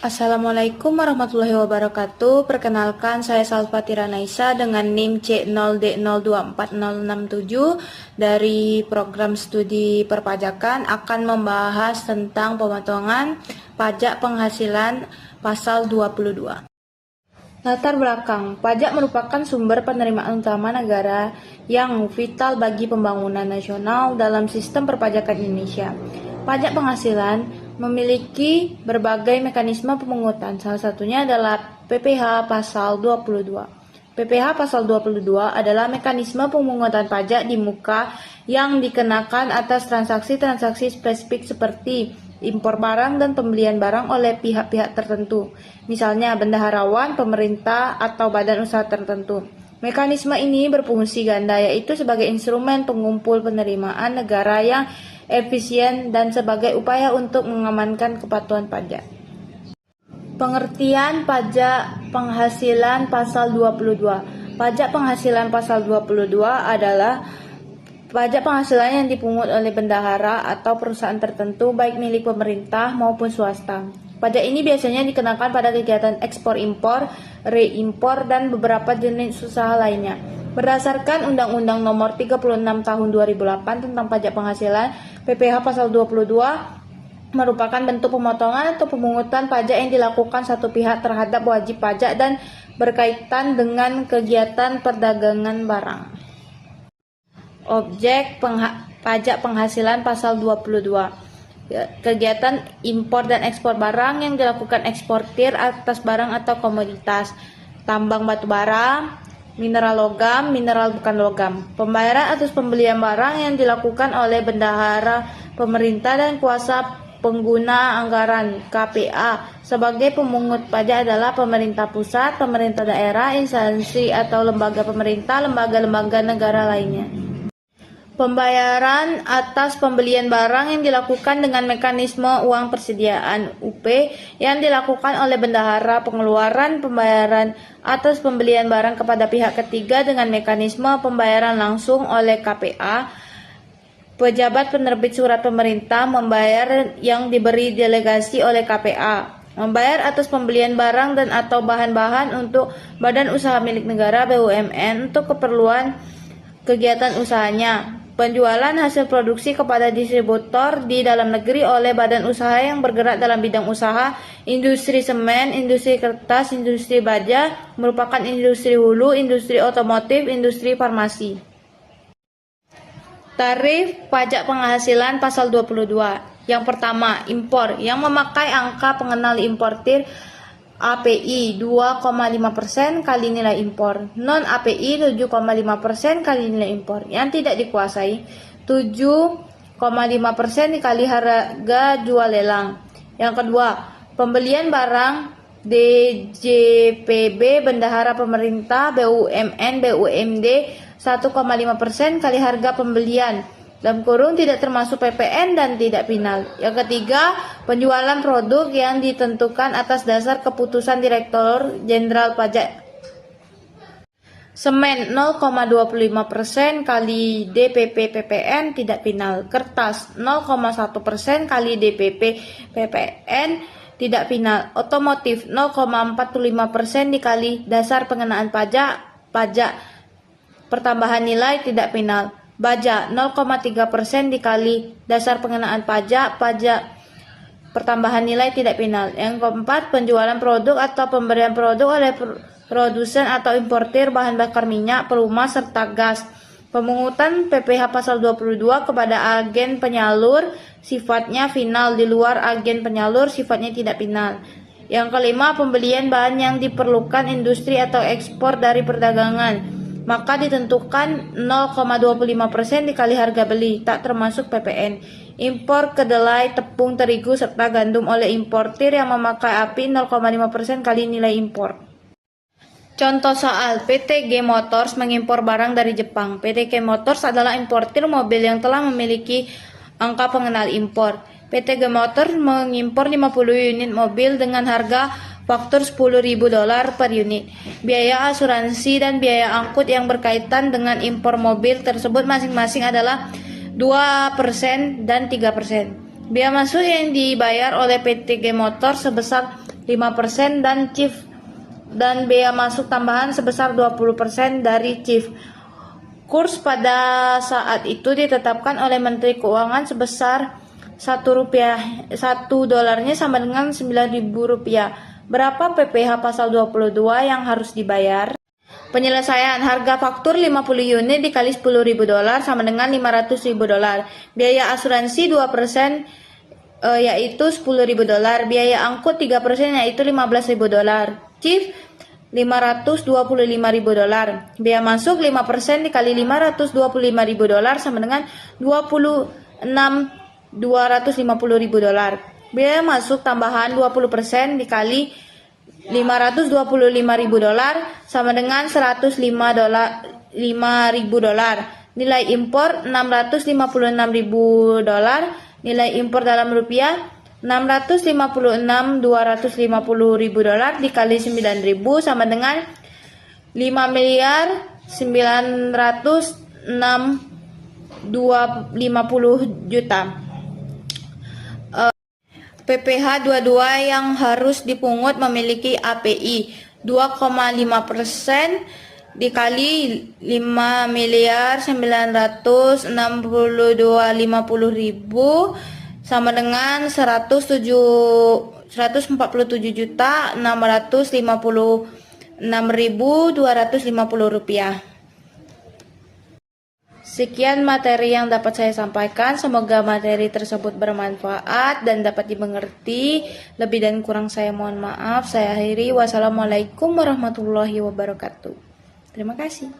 Assalamualaikum warahmatullahi wabarakatuh. Perkenalkan, saya Salvatira Naisa dengan NIM C0D024067 dari program studi perpajakan akan membahas tentang pemotongan pajak penghasilan pasal 22. Latar belakang, pajak merupakan sumber penerimaan utama negara yang vital bagi pembangunan nasional dalam sistem perpajakan Indonesia. Pajak penghasilan memiliki berbagai mekanisme pemungutan, salah satunya adalah PPh pasal 22. PPh pasal 22 adalah mekanisme pemungutan pajak di muka yang dikenakan atas transaksi-transaksi spesifik seperti impor barang dan pembelian barang oleh pihak-pihak tertentu, misalnya bendaharawan, pemerintah, atau badan usaha tertentu. Mekanisme ini berfungsi ganda, yaitu sebagai instrumen pengumpul penerimaan negara yang efisien dan sebagai upaya untuk mengamankan kepatuhan pajak. Pengertian pajak penghasilan pasal 22. Pajak penghasilan pasal 22 adalah pajak penghasilan yang dipungut oleh bendahara atau perusahaan tertentu baik milik pemerintah maupun swasta. Pajak ini biasanya dikenakan pada kegiatan ekspor-impor, reimpor, dan beberapa jenis usaha lainnya. Berdasarkan Undang-Undang Nomor 36 Tahun 2008 tentang Pajak Penghasilan, PPh pasal 22 merupakan bentuk pemotongan atau pemungutan pajak yang dilakukan satu pihak terhadap wajib pajak dan berkaitan dengan kegiatan perdagangan barang. Objek pajak penghasilan pasal 22. Kegiatan impor dan ekspor barang yang dilakukan eksportir atas barang atau komoditas, tambang batu bara, mineral logam, mineral bukan logam. Pembayaran atas pembelian barang yang dilakukan oleh bendahara, pemerintah, dan kuasa pengguna anggaran KPA. Sebagai pemungut pajak adalah pemerintah pusat, pemerintah daerah, instansi atau lembaga pemerintah, lembaga-lembaga negara lainnya. Pembayaran atas pembelian barang yang dilakukan dengan mekanisme uang persediaan UP yang dilakukan oleh bendahara, pengeluaran pembayaran atas pembelian barang kepada pihak ketiga dengan mekanisme pembayaran langsung oleh KPA. Pejabat penerbit surat pemerintah membayar yang diberi delegasi oleh KPA. Membayar atas pembelian barang dan atau bahan-bahan untuk badan usaha milik negara BUMN untuk keperluan kegiatan usahanya. Penjualan hasil produksi kepada distributor di dalam negeri oleh badan usaha yang bergerak dalam bidang usaha, industri semen, industri kertas, industri baja, merupakan industri hulu, industri otomotif, industri farmasi. Tarif pajak penghasilan pasal 22. Yang pertama, impor yang memakai angka pengenal importir API 2,5% kali nilai impor, non API 7,5% kali nilai impor. Yang tidak dikuasai 7,5% dikali harga jual lelang. Yang kedua, pembelian barang DJPB bendahara pemerintah BUMN BUMD 1,5% kali harga pembelian (tidak termasuk PPN dan tidak final). Yang ketiga, penjualan produk yang ditentukan atas dasar keputusan Direktur Jenderal Pajak. Semen 0,25% kali DPP PPN tidak final. Kertas 0,1% kali DPP PPN tidak final. Otomotif 0,45% dikali dasar pengenaan pajak pertambahan nilai tidak final. Baja 0,3% dikali dasar pengenaan pajak pertambahan nilai tidak final. Yang keempat, penjualan produk atau pemberian produk oleh produsen atau importir bahan bakar minyak, pelumas, serta gas. Pemungutan PPh pasal 22 kepada agen penyalur sifatnya final, di luar agen penyalur sifatnya tidak final. Yang kelima, pembelian bahan yang diperlukan industri atau ekspor dari perdagangan, maka ditentukan 0,25% dikali harga beli, tak termasuk PPN. Impor kedelai, tepung, terigu, serta gandum oleh importir yang memakai API 0,5% kali nilai impor. Contoh soal, PT G Motors mengimpor barang dari Jepang. PT G Motors adalah importir mobil yang telah memiliki angka pengenal impor. PT G Motors mengimpor 50 unit mobil dengan harga faktur $10.000 per unit. Biaya asuransi dan biaya angkut yang berkaitan dengan impor mobil tersebut masing-masing adalah 2% dan 3%. Biaya masuk yang dibayar oleh PT G Motor sebesar 5% dan bea masuk tambahan sebesar 20% dari CIF. Kurs pada saat itu ditetapkan oleh Menteri Keuangan sebesar 1 dolarnya sama dengan 9.000 rupiah. Berapa PPh pasal 22 yang harus dibayar? Penyelesaian harga faktur 50 unit dikali 10.000 dolar sama dengan 500.000 dolar. Biaya asuransi 2% yaitu 10.000 dolar. Biaya angkut 3% yaitu 15.000 dolar. CIF 525.000 dolar. Biaya masuk 5% dikali 525.000 dolar sama dengan 250.000 dolar. Biaya masuk tambahan 20% dikali 525.000 dolar sama dengan 105.000 dolar. Nilai impor 656.000 dolar. Nilai impor dalam rupiah 656.250.000 dolar dikali 9.000 sama dengan 5.906.250 juta. PPh 22 yang harus dipungut memiliki API 2,5% dikali 5.962.050.000 sama dengan 147.656.250 rupiah. Sekian materi yang dapat saya sampaikan. Semoga materi tersebut bermanfaat dan dapat dimengerti. Lebih dan kurang saya mohon maaf. Saya akhiri. Wassalamualaikum warahmatullahi wabarakatuh. Terima kasih.